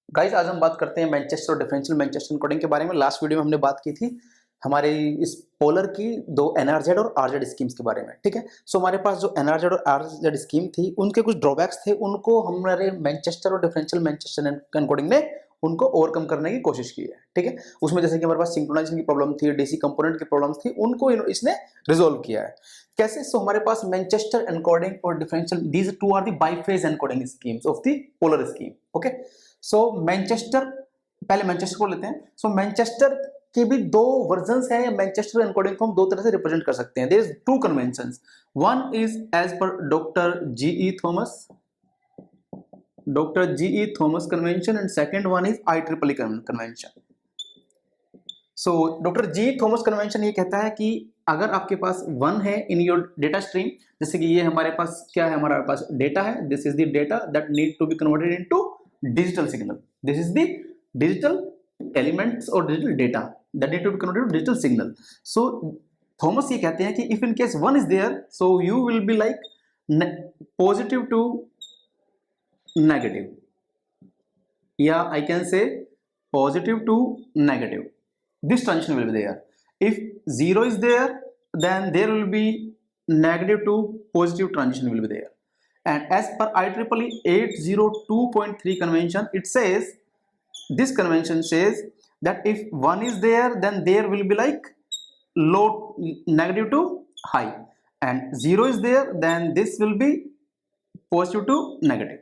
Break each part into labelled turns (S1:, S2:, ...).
S1: Guys आज हम बात करते हैं मैनचेस्टर और डिफरेंशियल मैनचेस्टर एनकोडिंग के बारे में। लास्ट वीडियो में हमने बात की थी हमारे इस पोलर की दो एनआरजेड और आरजेड स्कीम्स के बारे में, ठीक है। सो हमारे पास जो एनआरजेड और आरजेड स्कीम थी उनके कुछ ड्रॉबैक्स थे, उनको हमारे मैनचेस्टर और डिफरेंशियल मैनचेस्टर एनकोडिंग ने उनको ओवरकम करने की कोशिश की है, ठीक है। उसमें जैसे कि हमारे पास सिंक्रोनाइजेशन की प्रॉब्लम थी, डीसी कंपोनेंट की प्रॉब्लम्स थी, उनको इसने रिजोल्व किया है। कैसे? सो हमारे पास मैनचेस्टर एनकोडिंग और differential, these two are the biphase encoding schemes of the polar scheme, okay. So Manchester, पहले मैनचेस्टर को लेते हैं। सो मैनचेस्टर के भी दो वर्जन्स हैं। मैनचेस्टर एनकोडिंग को हम दो तरह से रिप्रेजेंट कर सकते हैं। There is two conventions, one is as per doctor G E Thomas, doctor G E Thomas convention, and second one is IEEE convention. So doctor G Thomas convention ये कहता है कि अगर आपके पास वन है इन योर डेटा स्ट्रीम, जैसे कि ये हमारे पास क्या है, हमारे पास डेटा है, this is the data that need to be converted into digital signal, this is the digital elements और digital data that need to be converted to digital signal. So Thomas ये कहते हैं कि if in case one is there, so you will be like positive to negative, या I can say positive to negative. This transition will be there. If 0 is there, then there will be negative to positive transition will be there. And as per IEEE 802.3 convention, it says, this convention says that if 1 is there, then there will be like low, negative to high, and 0 is there, then this will be positive to negative,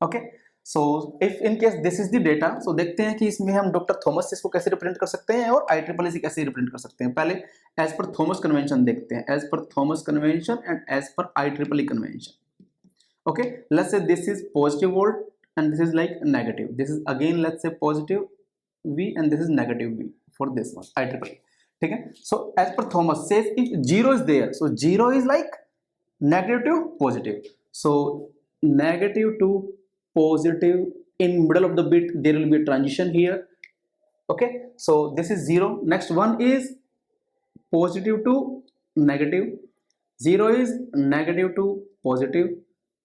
S1: okay. So if in case this is the data, so देखते हैं कि इसमें हम doctor Thomas से इसको कैसे represent कर सकते हैं और IEEE से कैसे रिप्रेजेंट कर सकते हैं। पहले एज पर थॉमस कन्वेंशन देखते हैं, as per Thomas convention and as per IEEE convention, okay. Let's say this is positive volt and this is like negative, this is again let's say positive V and this is negative V for this one IEEE, ठीक है। So as per Thomas says if 0 is there, so 0 is like negative to positive, so negative to positive, in middle of the bit there will be a transition here, okay. So this is 0. Next one is positive to negative, 0 is negative to positive,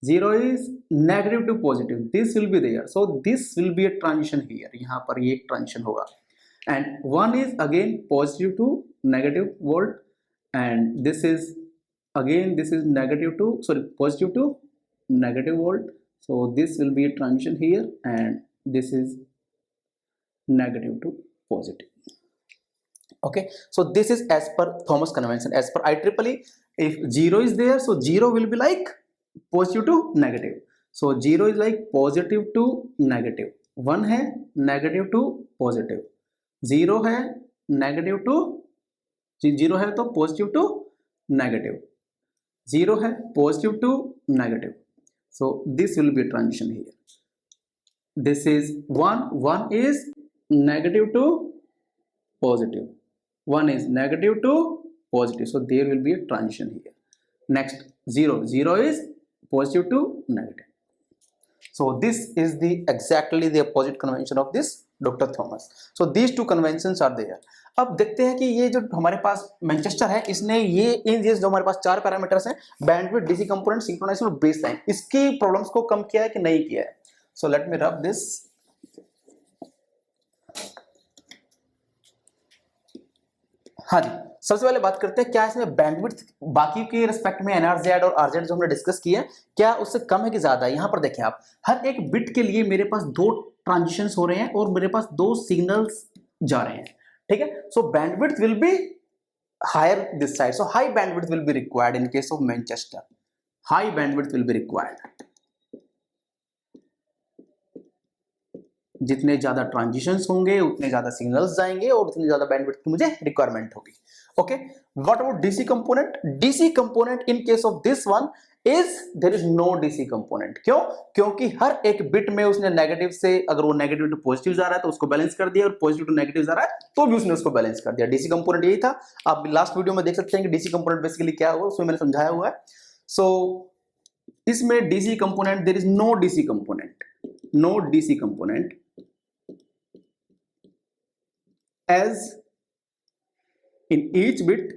S1: 0 is negative to positive, this will be there, so this will be a transition here, यहाँ पर ये एक transition होगा। And one is again positive to negative volt, and this is again, this is negative to, sorry, positive to negative volt, so this will be a transition here, and this is negative to positive, okay. So this is as per Thomas convention. As per IEEE, if 0 is there, so 0 will be like positive to negative, so 0 is like positive to negative, 1 है negative to positive, 0 है negative to, 0 है तो positive to negative, 0 है positive to negative, so this will be a transition here. This is 1 is negative to positive, 1 is negative to positive, so there will be a transition here. Next 0 is positive to negative, so this is the exactly the opposite convention of this Dr. Thomas. So these two conventions are there. अब देखते हैं कि ये जो हमारे पास Manchester है, इसने ये जो हमारे पास चार पैरामीटर्स हैं, बैंडविड्थ, डीसी कंपोनेंट, सिंक्रोनाइजेशन और बेसलाइन, इसकी प्रॉब्लम्स को कम किया है कि नहीं किया है। So let me rub this. हाँ जी, सबसे पहले बात करते हैं क्या इसमें बैंडविड्थ बाकी के रिस्पेक्ट में एनआरजेड और आरजेड जो हमने डिस्कस किया है, क्या उससे कम है कि ज्यादा है। यहां पर देखें आप, हर एक बिट के लिए मेरे पास दो ट्रांजिशंस हो रहे हैं और मेरे पास दो सिग्नल्स जा रहे हैं, ठीक है। So bandwidth will be higher this side, so high bandwidth will be required in case of Manchester, high bandwidth will be required. जितने ज्यादा ट्रांजिशंस होंगे उतने ज्यादा सिग्नल्स जाएंगे और उतनी ज्यादा बैंडविड्थ की मुझे रिक्वायरमेंट होगी, okay. What about DC component? DC component in case of this one is there is no DC component. क्यों? क्योंकि हर एक बिट में उसने नेगेटिव से, अगर वो नेगेटिव टू पॉजिटिव जा रहा है तो उसको बैलेंस कर दिया, और पॉजिटिव टू नेगेटिव जा रहा है तो भी उसने उसको बैलेंस कर दिया। डीसी कंपोनेंट यही था। आप लास्ट वीडियो में देख सकते हैं कि डीसी कंपोनेंट बेसिकली क्या हुआ, उसमें मैंने समझाया हुआ है। सो इसमें DC component, there is no DC component, no DC component as in each bit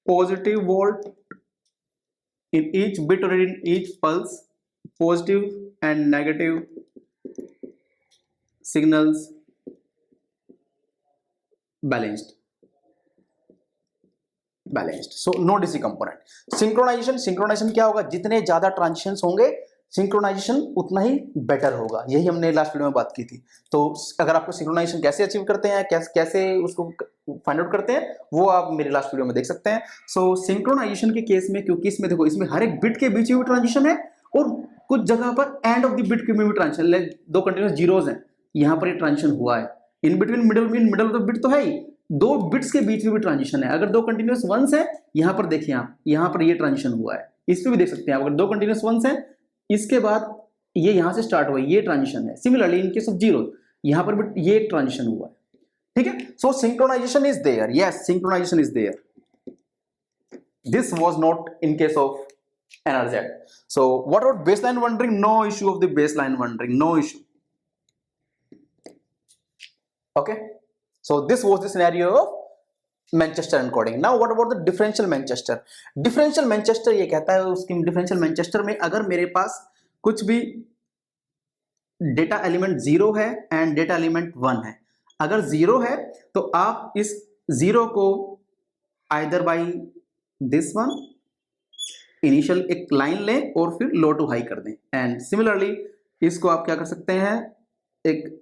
S1: positive volt, in each bit or in each pulse positive and negative signals balanced. So no DC component. Synchronization क्या होगा, जितने ज्यादा transitions होंगे synchronisation उतना ही better होगा, यही हमने last video में बात की थी। तो अगर आपको सिंक्रोनाइजेशन कैसे अचीव करते हैं, कैसे उसको फाइंड आउट करते हैं, वो आप मेरे लास्ट वीडियो में देख सकते हैं। सो सिंक्रोनाइजेशन के केस में, क्योंकि इसमें देखो, इसमें हर एक बिट के बीच में भी ट्रांजिशन है और कुछ जगह पर एंड ऑफ द बिट के में भी ट्रांजिशन, दो कंटिन्यूस जीरोज हैं, यहाँ पर ये ट्रांजिशन हुआ है। In between middle of the bit तो है ही, दो बिट्स के बीच में भी ट्रांजिशन है। अगर दो कंटिन्यूस वंस है, यहाँ पर देखिए आप, यहाँ पर ये ट्रांजिशन हुआ है, इस पे भी देख सकते हैं आप। अगर दो कंटिन्यूस वंस है, इसके बाद ये यहां से स्टार्ट हुआ, ये ट्रांजिशन है। Similarly in case of zero, यहां पर भी ये ट्रांजिशन हुआ है, ठीक है। So synchronization is there, yes synchronization is there. This was not in case of NRZ. So what about baseline wandering? No issue of the baseline wandering, no issue. Okay, so this was the scenario of Manchester encoding. Now what about the differential Manchester? Differential Manchester ये कहता है, उसकी differential Manchester में अगर मेरे पास कुछ भी data element 0 है एंड डेटा एलिमेंट 1 है, अगर 0 है तो आप इस 0 को either bye this one initial एक लाइन लें और फिर लो टू हाई कर दें, एंड सिमिलरली इसको आप क्या कर सकते हैं, एक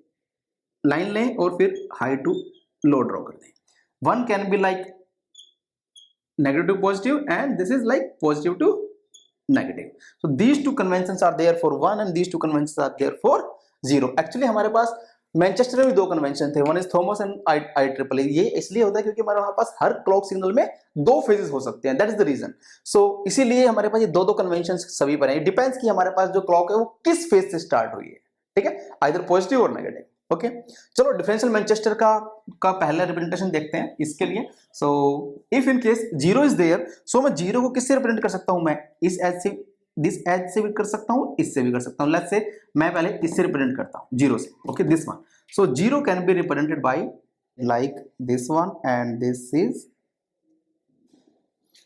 S1: लाइन लें और फिर हाई टू लो ड्रॉ कर दें। One can be like negative to positive and this is like positive to negative. So these two conventions are there for 1 and these two conventions are there for 0. Actually हमारे पास Manchester में भी दो convention थे, one is Thomas and IEEE। ये इसलिए होता है क्योंकि हमारे पास हर क्लॉक सिग्नल में दो फेजेस हो सकते हैं, दैट इज द रीजन। सो इसीलिए हमारे पास ये दो कन्वेंशन सभी पर है। डिपेंड्स कि हमारे पास जो क्लॉक है वो किस फेज से स्टार्ट हुई है, ठीक है, आइदर पॉजिटिव और नेगेटिव। ओके, चलो डिफरेंशियल मैनचेस्टर का पहला रिप्रेजेंटेशन देखते हैं इसके लिए। So if in case 0 is there, so मैं 0 को किससे रिप्रेजेंट कर सकता हूं, मैं इस एज से, दिस एज से भी कर सकता हूं, इससे भी कर सकता हूं। लेट्स से मैं पहले इससे रिप्रेजेंट करता हूं 0 से, okay, this one. So 0 can be represented by like this one and this is,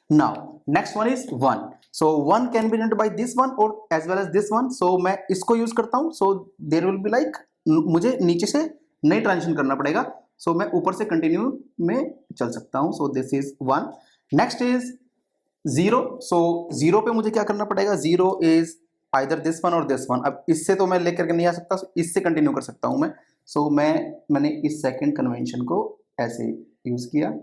S1: now next one is 1। So 1 can be represented by this one और as well as this one. So मैं इसको use करता हूं, so there will be like, मुझे नीचे से नहीं transition करना पड़ेगा, सो मैं ऊपर से कंटिन्यू में चल सकता हूं। So this is 1। Next is 0। सो 0 पे मुझे क्या करना पड़ेगा, 0 इज आइदर दिस वन और दिस वन। अब इससे तो मैं लेकर के नहीं आ सकता, इससे कंटिन्यू कर सकता हूं मैं। सो मैंने इस सेकंड कन्वेंशन को ऐसे यूज किया।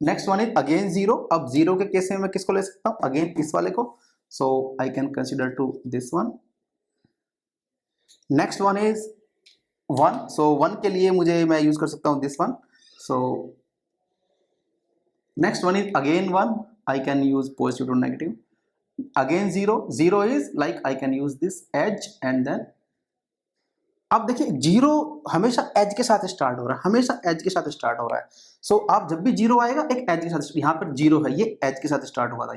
S1: Next one is again 0। अब 0 के केस में मैं किसको ले सकता हूं, अगेन इस वाले को। So I can consider to this one. Next one is 1। So 1 के लिए मुझे मैं यूज कर सकता हूं this one. So next one is again 1, I can use positive to negative. Again 0 is like I can use this edge and then, अब देखिए 0 हमेशा एज के साथ स्टार्ट हो रहा है, हमेशा एज के साथ स्टार्ट हो रहा है। सो आप जब भी 0 आएगा एक एज के साथ, यहाँ पर 0 है, ये एज के साथ स्टार्ट हुआ था,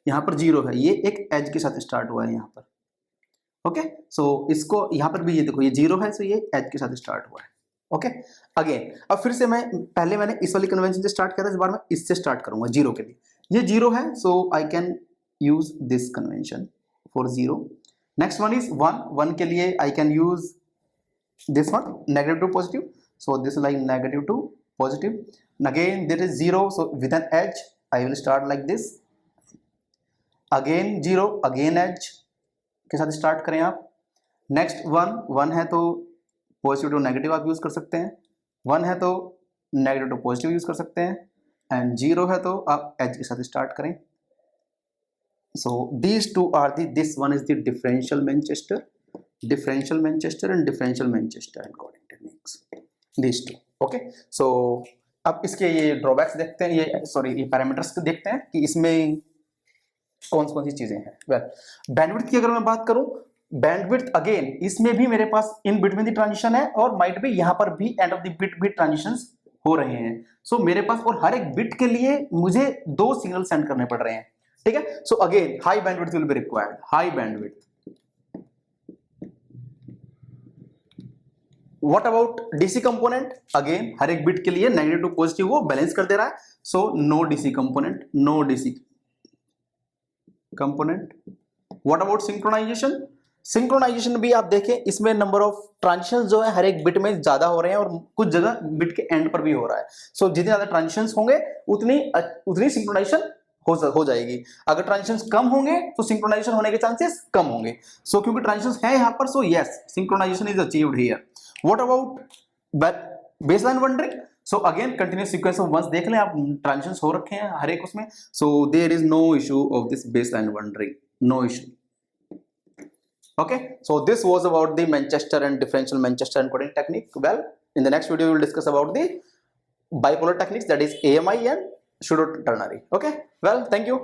S1: यहाँ पर 0 है, ये एक एज के साथ स्टार्ट हुआ है यहाँ पर। ओके, सो इसको यहाँ पर भी ये देखो, ये 0 है, सो ये एज के साथ स्टार्ट हुआ है। ओके, अगेन अब फिर से मैंने इस वाली कन्वेंशन से स्टार्ट किया था, इस बार मैं इससे स्टार्ट करूंगा 0 के लिए। ये 0 है, so I can use this convention for 0। Next one is 1 के लिए I can use this one, negative to positive. So this is like negative to positive. And again there is 0, so with an edge I will start like this. Again 0, again edge के साथ start करें आप। Next 1 है तो positive to negative आप use कर सकते हैं, 1 है तो नेगेटिव टू पॉजिटिव यूज कर सकते हैं, एंड 0 है तो आप एज के साथ स्टार्ट करें। So these two are this one is the differential Manchester and differential Manchester encoding techniques, these two. Okay, so अब इसके ये ड्रॉबैक्स देखते हैं, ये पैरामीटर्स देखते हैं कि इसमें कौन सी चीजें हैं। वेल बैंडविड्थ की अगर मैं बात करूं, बैंडविड्थ अगेन इसमें भी मेरे पास इन बिटवीन द ट्रांजिशन है और माइट भी यहाँ पर भी एंड ऑफ द बिट भी ट्रांजिशंस हो रहे हैं। सो मेरे पास और हर एक बिट के लिए मुझे 2 सिग्नल सेंड करने पड़ रहे हैं, ठीक है। So again high bandwidth will be required, high bandwidth. What about DC component? Again हर एक बिट के लिए नेगेटिव टू पॉजिटिव वो बैलेंस कर दे रहा है, so no DC component, no DC component। What about synchronization? Synchronization भी आप देखें, इसमें नंबर ऑफ ट्रांजिशंस जो है हर एक बिट में ज्यादा हो रहे हैं और कुछ जगह बिट के एंड पर भी हो रहा है। सो जितने ज्यादा ट्रांजिशंस होंगे उतनी सिंक्रोनाइजेशन हो जाएगी। अगर ट्रांजिशंस कम होंगे तो सिंक्रोनाइजेशन होने के चांसेस कम होंगे। सो क्योंकि ट्रांजिशंस है यहाँ पर, so yes synchronization is achieved here. What about baseline wandering? So again continuous sequence of ones देख लें आप, ट्रांजिशंस हो रखे हैं हर एक उसमें, so there is no issue of this baseline wandering, no issue. Okay, so this was about the Manchester and differential Manchester encoding technique. Well, in the next video we will discuss about the bipolar techniques, that is AMI and pseudo ternary. Okay, well, thank you.